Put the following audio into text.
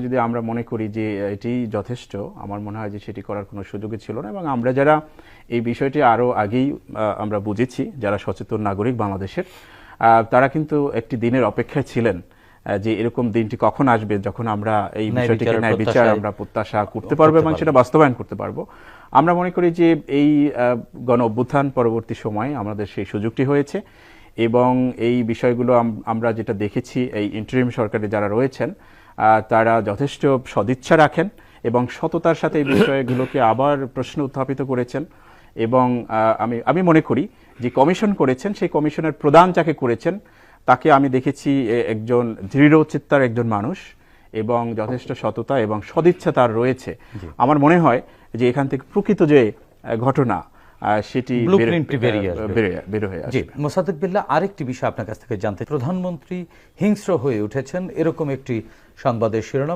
যদি আমরা মনে করি যে এটি যথেষ্ট, আমার মনে হয় যে সেটি করার কোনো সুযোগই ছিল না। এবং আমরা যারা এই বিষয়টি আরও আগেই আমরা বুঝেছি, যারা সচেতন নাগরিক বাংলাদেশের, তারা কিন্তু একটি দিনের অপেক্ষায় ছিলেন যে এরকম দিনটি কখন আসবে যখন আমরা এই বিষয়টিকে ন্যায় বিচার আমরা প্রত্যাশা করতে পারবো এবং সেটা বাস্তবায়ন করতে পারবো। আমরা মনে করি যে এই গণ অভ্যুত্থান পরবর্তী সময়ে আমাদের সেই সুযোগটি হয়েছে এবং এই বিষয়গুলো আমরা যেটা দেখেছি, এই ইন্টারিম সরকারে যারা রয়েছেন তারা যথেষ্ট সদিচ্ছা রাখেন এবং সততার সাথে এই বিষয়গুলোকে আবার প্রশ্ন উত্থাপিত করেছেন। এবং আমি মনে করি যে কমিশন করেছেন, সেই কমিশনের প্রধান যাকে করেছেন তাকে আমি দেখেছি একজন দৃঢ়চিত্তার একজন মানুষ এবং যথেষ্ট সততা এবং সদিচ্ছা তার রয়েছে। আমার মনে হয় যে এখান থেকে প্রকৃত যে ঘটনা সেটি বের হয়ে আসবে। মোসাদ্দেক বিল্লাহ, আরেকটি বিষয় আপনার কাছ থেকে জানতে, প্রধানমন্ত্রী হিংস্র হয়ে উঠেছেন এরকম একটি সংবাদের শিরোনাম